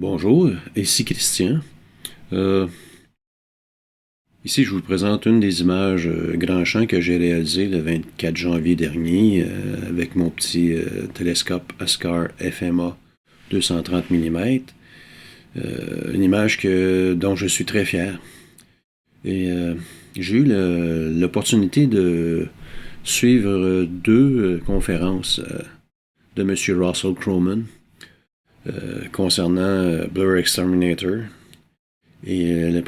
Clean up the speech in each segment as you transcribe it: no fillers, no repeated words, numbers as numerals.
Bonjour, ici Christian. Euh, Ici, je vous présente une des images grand champ que j'ai réalisées le 24 janvier dernier avec mon petit télescope Oscar FMA 230 mm. Une image dont je suis très fier. Et j'ai eu l'opportunité de suivre deux conférences de M. Russell Croman concernant Blur Exterminator. Et la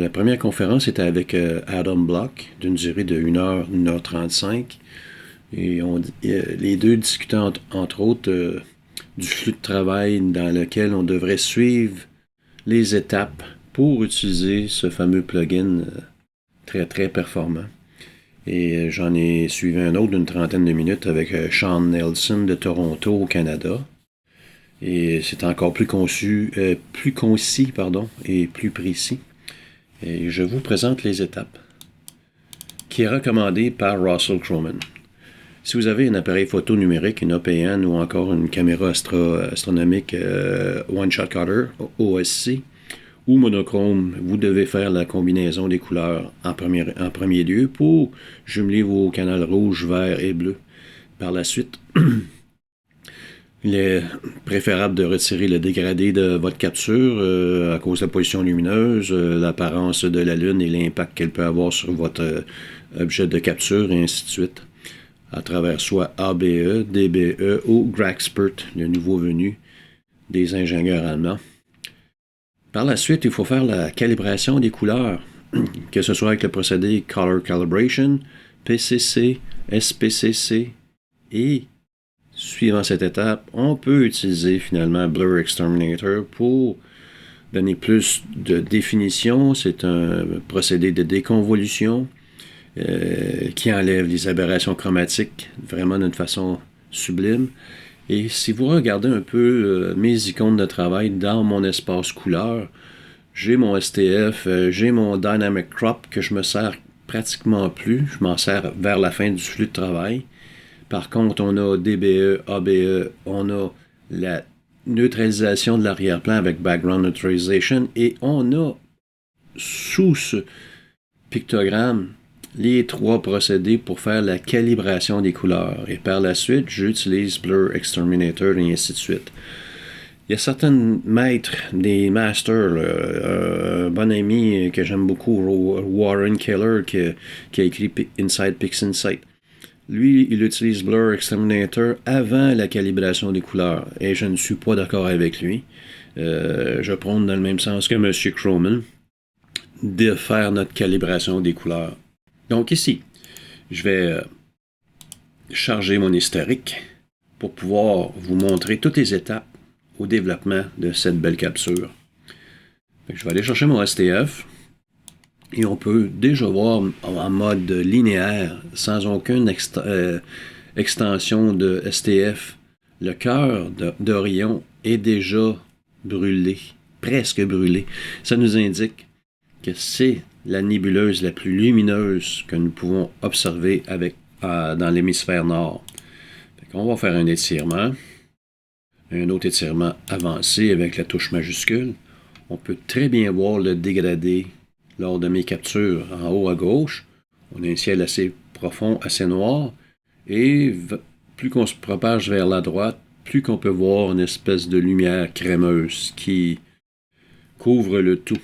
première conférence était avec Adam Block, d'une durée de 1 heure, 1 h 35. Et les deux discutaient entre autres du flux de travail dans lequel on devrait suivre les étapes pour utiliser ce fameux plugin très très performant. Et j'en ai suivi un autre d'une trentaine de minutes avec Sean Nelson de Toronto au Canada. Et c'est encore plus concis, et plus précis. Et je vous présente les étapes qui est recommandé par Russell Croman. Si vous avez un appareil photo numérique, une OPN ou encore une caméra astronomique One Shot Cutter, OSC, ou monochrome, vous devez faire la combinaison des couleurs en premier lieu pour jumeler vos canaux rouge, vert et bleu. Par la suite, il est préférable de retirer le dégradé de votre capture à cause de la position lumineuse, l'apparence de la Lune et l'impact qu'elle peut avoir sur votre objet de capture, et ainsi de suite, à travers soit ABE, DBE ou Gragspert, le nouveau venu des ingénieurs allemands. Par la suite, il faut faire la calibration des couleurs, que ce soit avec le procédé Color Calibration, PCC, SPCC et suivant cette étape, on peut utiliser finalement Blur Exterminator pour donner plus de définition. C'est un procédé de déconvolution qui enlève les aberrations chromatiques vraiment d'une façon sublime. Et si vous regardez un peu mes icônes de travail dans mon espace couleur, j'ai mon STF, j'ai mon Dynamic Crop que je me sers pratiquement plus. Je m'en sers vers la fin du flux de travail. Par contre, on a DBE, ABE, on a la neutralisation de l'arrière-plan avec Background Neutralization et on a sous ce pictogramme les trois procédés pour faire la calibration des couleurs. Et par la suite, j'utilise Blur Exterminator et ainsi de suite. Il y a certains maîtres, des masters, un bon ami que j'aime beaucoup, Warren Keller, qui a écrit Inside PixInsight. Lui, il utilise Blur Exterminator avant la calibration des couleurs. Et je ne suis pas d'accord avec lui. Je prône dans le même sens que M. Croman de faire notre calibration des couleurs. Donc ici, je vais charger mon historique pour pouvoir vous montrer toutes les étapes au développement de cette belle capsule. Je vais aller chercher mon STF. Et on peut déjà voir en mode linéaire, sans aucune extension de STF, le cœur d'Orion est déjà brûlé, presque brûlé. Ça nous indique que c'est la nébuleuse la plus lumineuse que nous pouvons observer dans l'hémisphère nord. On va faire un étirement, un autre étirement avancé avec la touche majuscule. On peut très bien voir le dégradé lors de mes captures en haut à gauche. On a un ciel assez profond, assez noir. Et plus qu'on se propage vers la droite, plus qu'on peut voir une espèce de lumière crémeuse qui couvre le tout.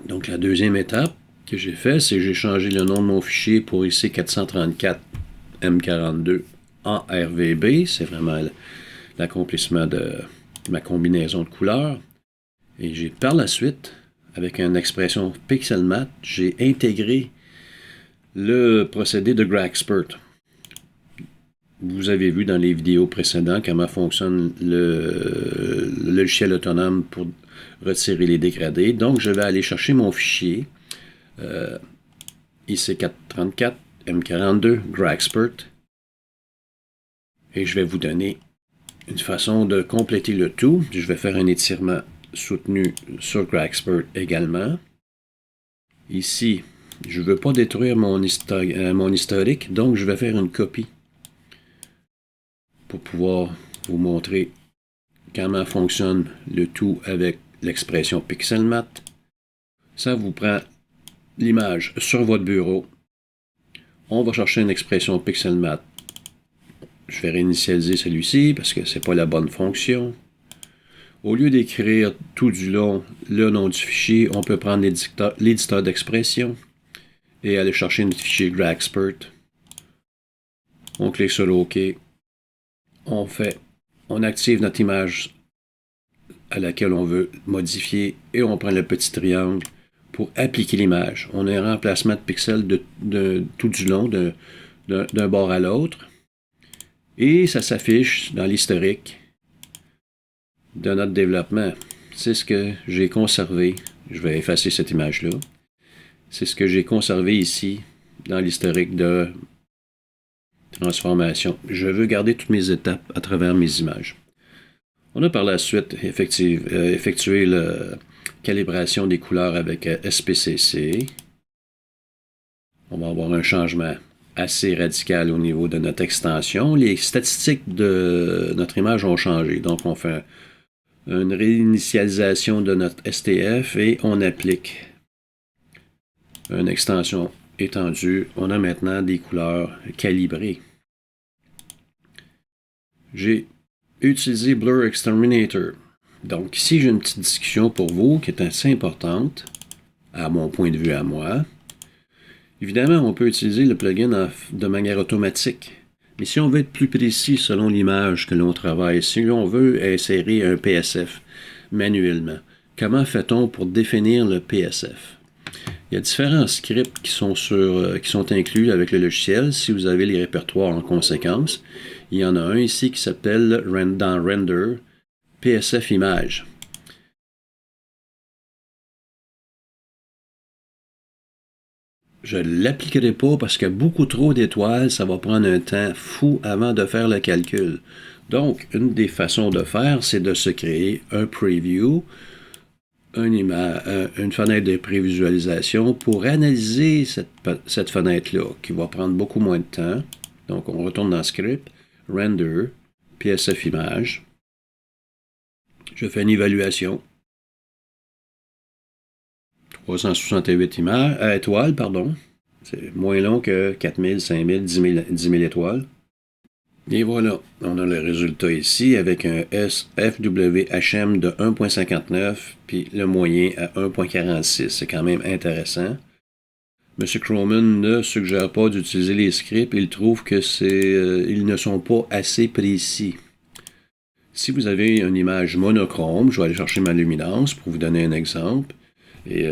Donc la deuxième étape que j'ai fait, c'est que j'ai changé le nom de mon fichier pour ici 434 M42 en RVB. C'est vraiment l'accomplissement de ma combinaison de couleurs. Et j'ai par la suite, avec une expression pixel-matte, j'ai intégré le procédé de Gragspert. Vous avez vu dans les vidéos précédentes comment fonctionne le logiciel autonome pour retirer les dégradés. Donc, je vais aller chercher mon fichier IC434 M42 Gragspert et je vais vous donner une façon de compléter le tout. Je vais faire un étirement soutenu sur Gragspert également. Ici, je ne veux pas détruire mon historique, donc je vais faire une copie pour pouvoir vous montrer comment fonctionne le tout avec l'expression PixelMat. Ça vous prend l'image sur votre bureau. On va chercher une expression PixelMat. Je vais réinitialiser celui-ci parce que ce n'est pas la bonne fonction. Au lieu d'écrire tout du long le nom du fichier, on peut prendre l'éditeur d'expression et aller chercher notre fichier Gragspert. On clique sur OK. On active notre image à laquelle on veut modifier et on prend le petit triangle pour appliquer l'image. On a un remplacement de pixels tout du long d'un bord à l'autre et ça s'affiche dans l'historique de notre développement. C'est ce que j'ai conservé. Je vais effacer cette image-là. C'est ce que j'ai conservé ici dans l'historique de transformation. Je veux garder toutes mes étapes à travers mes images. On a par la suite effectué la calibration des couleurs avec SPCC. On va avoir un changement assez radical au niveau de notre extension. Les statistiques de notre image ont changé. Donc, on fait une réinitialisation de notre STF et on applique une extension étendue. On a maintenant des couleurs calibrées. J'ai utilisé Blur Exterminator. Donc ici, j'ai une petite discussion pour vous qui est assez importante, à mon point de vue à moi. Évidemment, on peut utiliser le plugin de manière automatique. Mais si on veut être plus précis selon l'image que l'on travaille, si on veut insérer un PSF manuellement, comment fait-on pour définir le PSF? Il y a différents scripts qui sont inclus avec le logiciel. Si vous avez les répertoires en conséquence, il y en a un ici qui s'appelle dans Render PSF Image. Je ne l'appliquerai pas parce qu'il y a beaucoup trop d'étoiles, ça va prendre un temps fou avant de faire le calcul. Donc, une des façons de faire, c'est de se créer un preview, une fenêtre de prévisualisation pour analyser cette fenêtre-là, qui va prendre beaucoup moins de temps. Donc, on retourne dans Script, Render, PSF Image. Je fais une évaluation. 368 étoiles, pardon. C'est moins long que 4000, 5000, 10 000 étoiles. Et voilà, on a le résultat ici avec un FWHM de 1.59 puis le moyen à 1.46. C'est quand même intéressant. M. Croman ne suggère pas d'utiliser les scripts. Il trouve que ils ne sont pas assez précis. Si vous avez une image monochrome, je vais aller chercher ma luminance pour vous donner un exemple. Et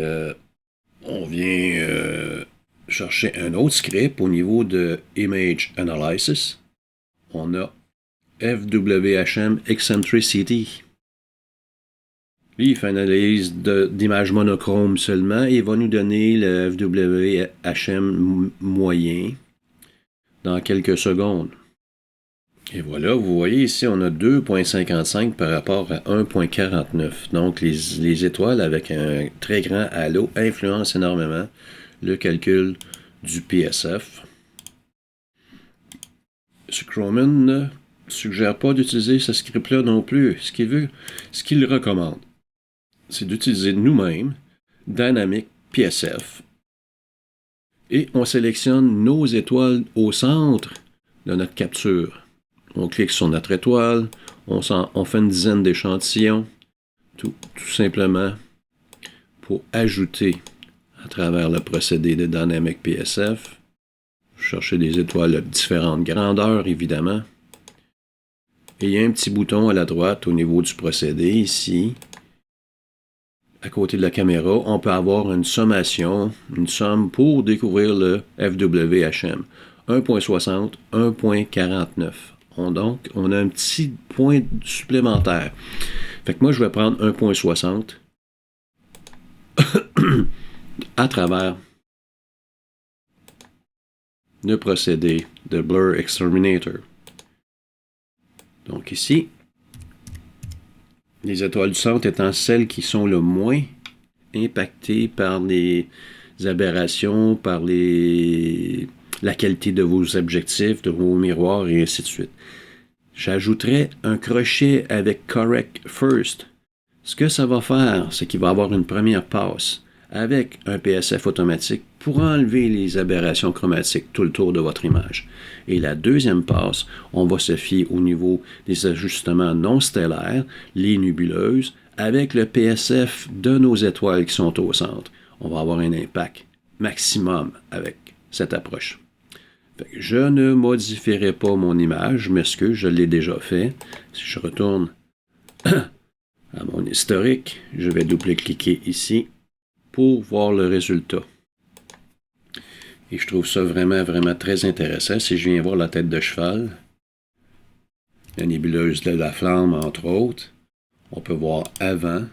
on vient chercher un autre script au niveau de Image Analysis. On a FWHM Eccentricity. Lui, il fait une analyse d'image monochrome seulement et il va nous donner le FWHM moyen dans quelques secondes. Et voilà, vous voyez ici, on a 2.55 par rapport à 1.49. Donc, les étoiles avec un très grand halo influencent énormément le calcul du PSF. Ce Croman ne suggère pas d'utiliser ce script-là non plus. Ce qu'il recommande, c'est d'utiliser nous-mêmes Dynamic PSF. Et on sélectionne nos étoiles au centre de notre capture. On clique sur notre étoile, on fait une dizaine d'échantillons, tout simplement pour ajouter à travers le procédé de Dynamic PSF. Chercher des étoiles de différentes grandeurs, évidemment. Et il y a un petit bouton à la droite au niveau du procédé, ici. À côté de la caméra, on peut avoir une sommation, une somme pour découvrir le FWHM. 1.60, 1.49. Donc, on a un petit point supplémentaire. Fait que moi, je vais prendre 1.60 à travers le procédé de Blur Exterminator. Donc ici, les étoiles du centre étant celles qui sont le moins impactées par les aberrations, par la qualité de vos objectifs, de vos miroirs et ainsi de suite. j'ajouterai un crochet avec Correct First. Ce que ça va faire, c'est qu'il va y avoir une première passe avec un PSF automatique pour enlever les aberrations chromatiques tout le tour de votre image. Et la deuxième passe, on va se fier au niveau des ajustements non stellaires, les nébuleuses, avec le PSF de nos étoiles qui sont au centre. On va avoir un impact maximum avec cette approche. Je ne modifierai pas mon image, je m'excuse, je l'ai déjà fait. Si je retourne à mon historique, je vais double-cliquer ici pour voir le résultat. Et je trouve ça vraiment, vraiment très intéressant. Si je viens voir la tête de cheval, la nébuleuse de la flamme, entre autres, on peut voir avant,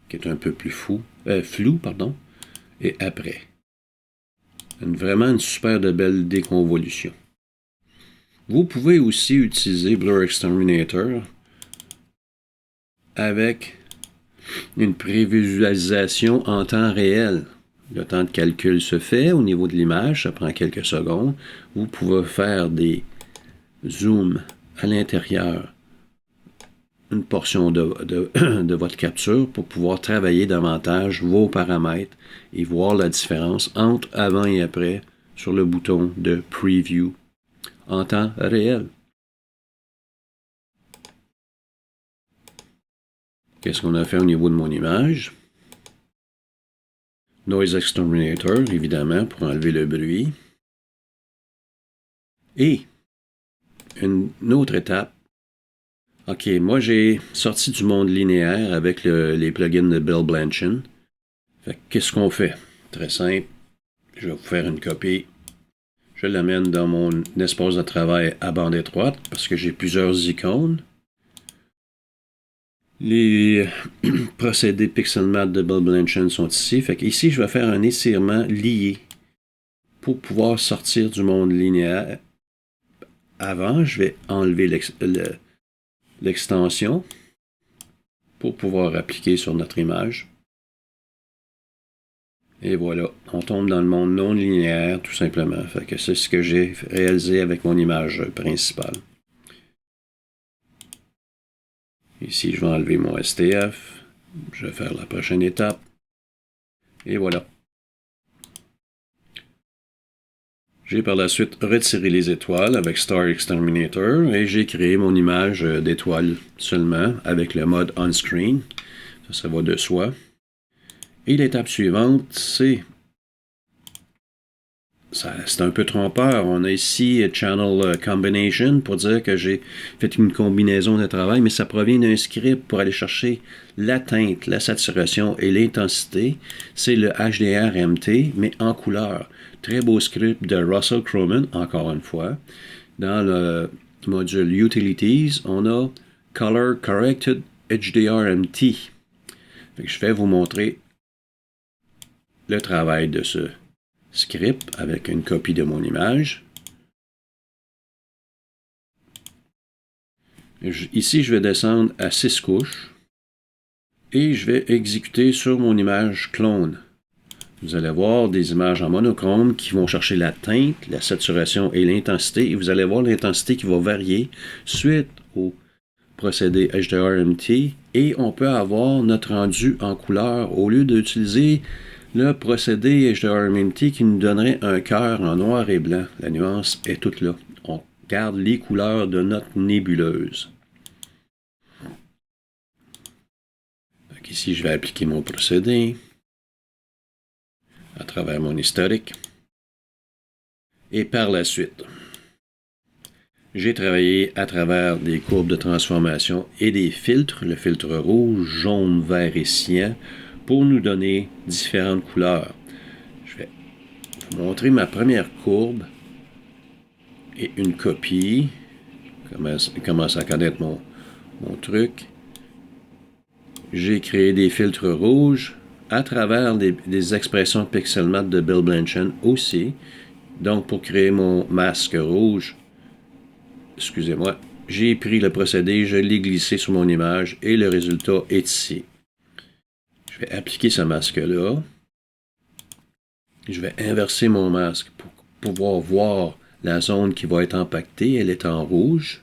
qui est un peu plus flou, et après. Vraiment une super de belle déconvolution. Vous pouvez aussi utiliser Blur Exterminator avec une prévisualisation en temps réel. Le temps de calcul se fait au niveau de l'image, ça prend quelques secondes. Vous pouvez faire des zooms à l'intérieur, une portion de votre capture pour pouvoir travailler davantage vos paramètres et voir la différence entre avant et après sur le bouton de Preview en temps réel. Qu'est-ce qu'on a fait au niveau de mon image? Noise Exterminator, évidemment, pour enlever le bruit. Et une autre étape. OK, moi j'ai sorti du monde linéaire avec les plugins de Bill Blanchen. Qu'est-ce qu'on fait? Très simple. Je vais vous faire une copie. Je l'amène dans mon espace de travail à bande étroite parce que j'ai plusieurs icônes. Les procédés Pixelmatte de Bill Blanchen sont ici. Ici, je vais faire un étirement lié pour pouvoir sortir du monde linéaire. Avant, je vais enlever l'extension pour pouvoir appliquer sur notre image. Et voilà, on tombe dans le monde non linéaire tout simplement. C'est ce que j'ai réalisé avec mon image principale. Ici, je vais enlever mon STF. Je vais faire la prochaine étape. Et voilà. J'ai par la suite retiré les étoiles avec Star Exterminator et j'ai créé mon image d'étoile seulement avec le mode on-screen. Ça va de soi. Et l'étape suivante, c'est un peu trompeur. On a ici Channel Combination pour dire que j'ai fait une combinaison de travail, mais ça provient d'un script pour aller chercher la teinte, la saturation et l'intensité. C'est le HDR-MT, mais en couleur. Très beau script de Russell Croman, encore une fois. Dans le module Utilities, on a Color Corrected HDR-MT. Je vais vous montrer le travail de ce script avec une copie de mon image. Ici, je vais descendre à 6 couches et je vais exécuter sur mon image clone. Vous allez voir des images en monochrome qui vont chercher la teinte, la saturation et l'intensité. Et vous allez voir l'intensité qui va varier suite au procédé HDR-MT. Et on peut avoir notre rendu en couleur au lieu d'utiliser le procédé HDR-MT qui nous donnerait un cœur en noir et blanc. La nuance est toute là. On garde les couleurs de notre nébuleuse. Donc ici, je vais appliquer mon procédé à travers mon historique. Et par la suite, j'ai travaillé à travers des courbes de transformation et des filtres, le filtre rouge, jaune, vert et cyan, pour nous donner différentes couleurs. Je vais vous montrer ma première courbe et une copie. Je commence à connaître mon truc. J'ai créé des filtres rouges à travers des expressions Pixelmatte de Bill Blanchen aussi. Donc, pour créer mon masque rouge, excusez-moi, j'ai pris le procédé, je l'ai glissé sur mon image et le résultat est ici. Je vais appliquer ce masque-là. Je vais inverser mon masque pour pouvoir voir la zone qui va être impactée. Elle est en rouge.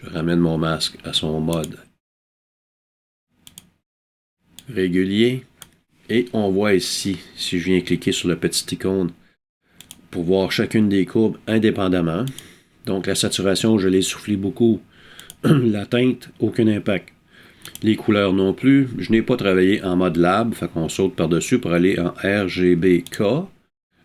Je ramène mon masque à son mode régulier. Et on voit ici, si je viens cliquer sur le petit icône, pour voir chacune des courbes indépendamment. Donc la saturation, je l'ai soufflé beaucoup. La teinte, aucun impact. Les couleurs non plus. Je n'ai pas travaillé en mode lab, fait qu'on saute par-dessus pour aller en RGBK.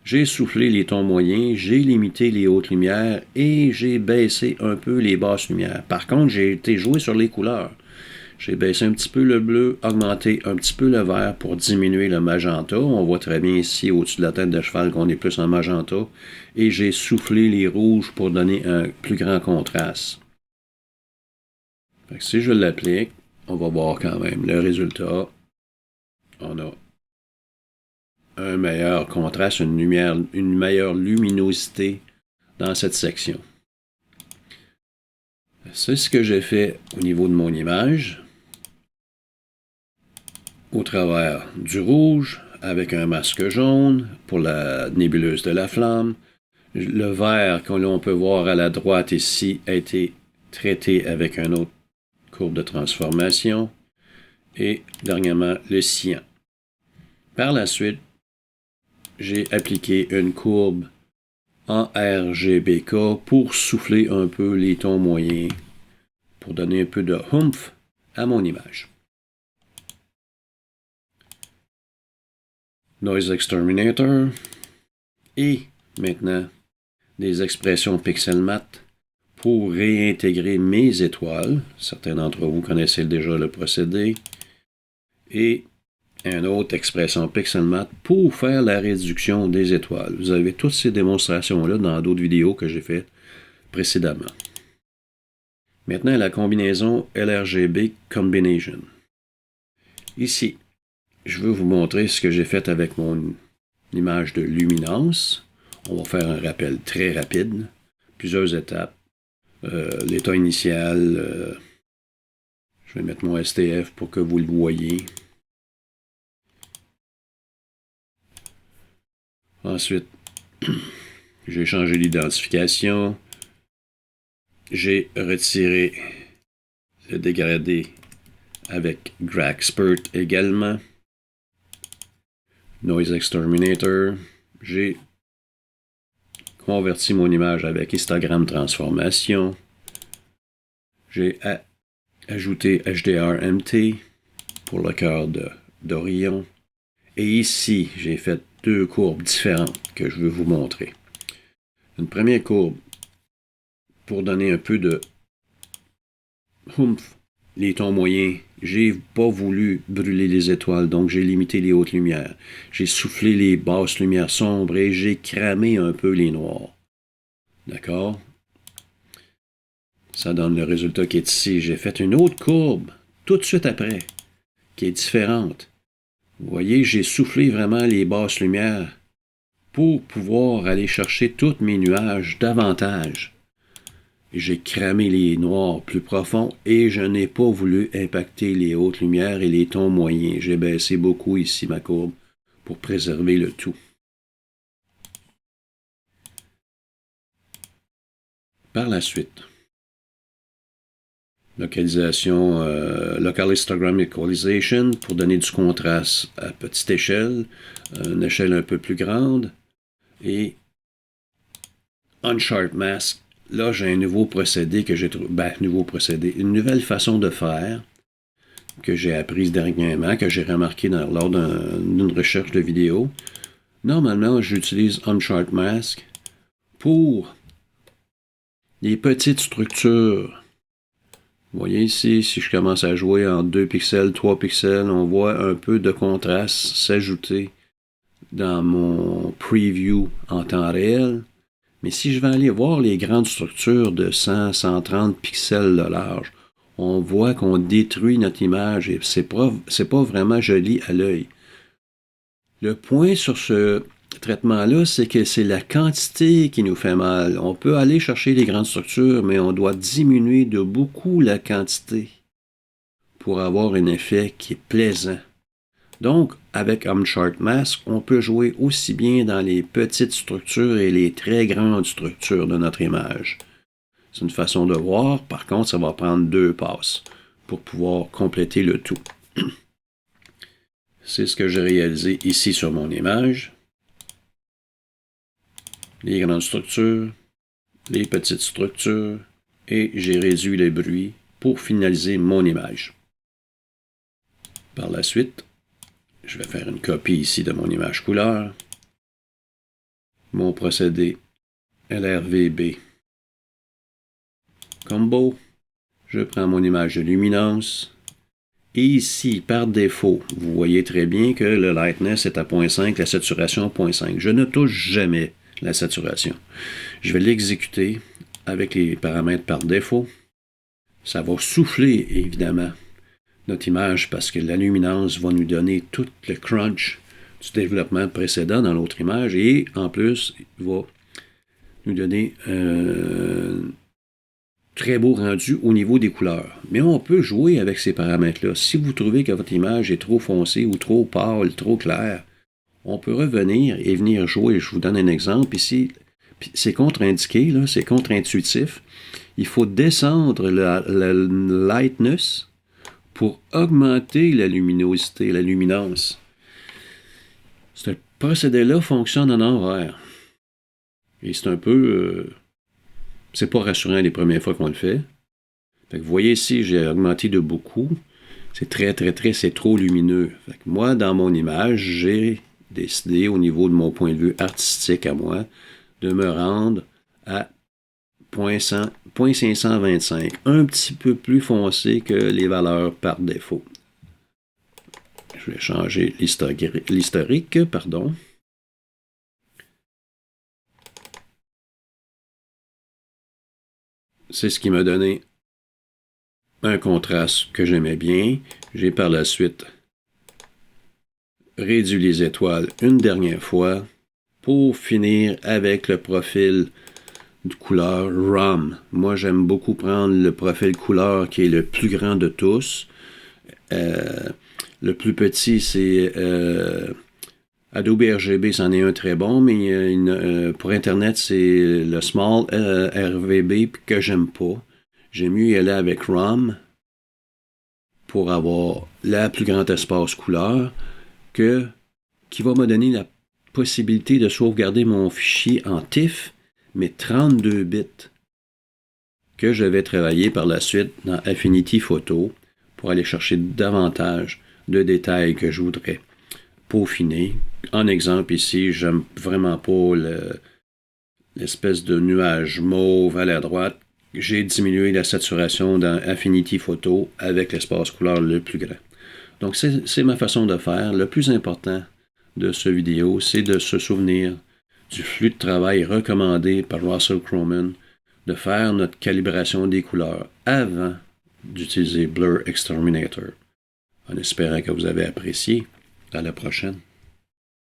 J'ai soufflé les tons moyens, j'ai limité les hautes lumières et j'ai baissé un peu les basses lumières. Par contre, j'ai été joué sur les couleurs. J'ai baissé un petit peu le bleu, augmenté un petit peu le vert pour diminuer le magenta. On voit très bien ici au-dessus de la tête de cheval qu'on est plus en magenta. Et j'ai soufflé les rouges pour donner un plus grand contraste. Fait que si je l'applique, on va voir quand même le résultat. On a un meilleur contraste, une meilleure luminosité dans cette section. C'est ce que j'ai fait au niveau de mon image. Au travers du rouge, avec un masque jaune pour la nébuleuse de la flamme. Le vert que l'on peut voir à la droite ici a été traité avec une autre courbe de transformation. Et dernièrement, le cyan. Par la suite, j'ai appliqué une courbe en RGBK pour souffler un peu les tons moyens, pour donner un peu de oomph à mon image. Noise Exterminator. Et maintenant, des expressions pixel mat pour réintégrer mes étoiles. Certains d'entre vous connaissez déjà le procédé. Et une autre expression pixel mat pour faire la réduction des étoiles. Vous avez toutes ces démonstrations-là dans d'autres vidéos que j'ai faites précédemment. Maintenant, la combinaison LRGB Combination. Ici, je veux vous montrer ce que j'ai fait avec mon image de luminance. On va faire un rappel très rapide. Plusieurs étapes. L'état initial. Je vais mettre mon STF pour que vous le voyez. Ensuite, j'ai changé l'identification. J'ai retiré le dégradé avec Graxpert également. Noise Exterminator. J'ai converti mon image avec histogramme transformation. J'ai ajouté HDR-MT pour le cœur d'Orion. Et ici, j'ai fait deux courbes différentes que je veux vous montrer. Une première courbe pour donner un peu de oomph, les tons moyens. J'ai pas voulu brûler les étoiles, donc j'ai limité les hautes lumières. J'ai soufflé les basses lumières sombres et j'ai cramé un peu les noirs. D'accord? Ça donne le résultat qui est ici. J'ai fait une autre courbe tout de suite après, qui est différente. Vous voyez, j'ai soufflé vraiment les basses lumières pour pouvoir aller chercher tous mes nuages davantage. J'ai cramé les noirs plus profonds et je n'ai pas voulu impacter les hautes lumières et les tons moyens. J'ai baissé beaucoup ici ma courbe pour préserver le tout. Par la suite, localisation, Local Histogram Equalization pour donner du contraste à petite échelle, une échelle un peu plus grande, et Unsharp Mask. Là, j'ai un nouveau procédé que j'ai trouvé. Une nouvelle façon de faire que j'ai apprise dernièrement, que j'ai remarqué lors d'une recherche de vidéo. Normalement, j'utilise Unsharp Mask pour les petites structures. Vous voyez ici, si je commence à jouer en 2 pixels, 3 pixels, on voit un peu de contraste s'ajouter dans mon preview en temps réel. Mais si je vais aller voir les grandes structures de 100, 130 pixels de large, on voit qu'on détruit notre image et c'est pas vraiment joli à l'œil. Le point sur ce traitement-là, c'est que c'est la quantité qui nous fait mal. On peut aller chercher les grandes structures, mais on doit diminuer de beaucoup la quantité pour avoir un effet qui est plaisant. Donc, avec Unsharp Mask, on peut jouer aussi bien dans les petites structures et les très grandes structures de notre image. C'est une façon de voir. Par contre, ça va prendre 2 passes pour pouvoir compléter le tout. C'est ce que j'ai réalisé ici sur mon image. Les grandes structures, les petites structures, et j'ai réduit le bruit pour finaliser mon image. Par la suite, je vais faire une copie ici de mon image couleur. Mon procédé LRVB Combo. Je prends mon image de luminance. Et ici, par défaut, vous voyez très bien que le lightness est à 0.5, la saturation 0.5. Je ne touche jamais la saturation. Je vais l'exécuter avec les paramètres par défaut. Ça va souffler, évidemment, notre image parce que la luminance va nous donner tout le crunch du développement précédent dans l'autre image et en plus, il va nous donner un très beau rendu au niveau des couleurs. Mais on peut jouer avec ces paramètres-là. Si vous trouvez que votre image est trop foncée ou trop pâle, trop claire, on peut revenir et venir jouer. Je vous donne un exemple ici. C'est contre-indiqué, là, c'est contre-intuitif. Il faut descendre le lightness pour augmenter la luminosité, la luminance. Ce procédé-là fonctionne en envers. Et c'est un peu... c'est pas rassurant les premières fois qu'on le fait. Fait que vous voyez ici, j'ai augmenté de beaucoup. C'est c'est trop lumineux. Fait que moi, dans mon image, j'ai décidé, au niveau de mon point de vue artistique à moi, de me rendre à 0.525, un petit peu plus foncé que les valeurs par défaut. Je vais changer l'historique, pardon. C'est ce qui m'a donné un contraste que j'aimais bien. J'ai par la suite réduit les étoiles une dernière fois pour finir avec le profil de couleur ROM. Moi, j'aime beaucoup prendre le profil couleur qui est le plus grand de tous. Le plus petit, c'est Adobe RGB, c'en est un très bon, mais pour Internet, c'est le Small RVB que j'aime pas. J'aime mieux y aller avec ROM pour avoir le plus grand espace couleur qui va me donner la possibilité de sauvegarder mon fichier en TIFF, mais 32 bits, que je vais travailler par la suite dans Affinity Photo pour aller chercher davantage de détails que je voudrais peaufiner. En exemple ici, j'aime vraiment pas l'espèce de nuage mauve à la droite. J'ai diminué la saturation dans Affinity Photo avec l'espace couleur le plus grand. Donc c'est ma façon de faire. Le plus important de ce vidéo, c'est de se souvenir du flux de travail recommandé par Russell Croman, de faire notre calibration des couleurs avant d'utiliser Blur Exterminator. En espérant que vous avez apprécié. À la prochaine.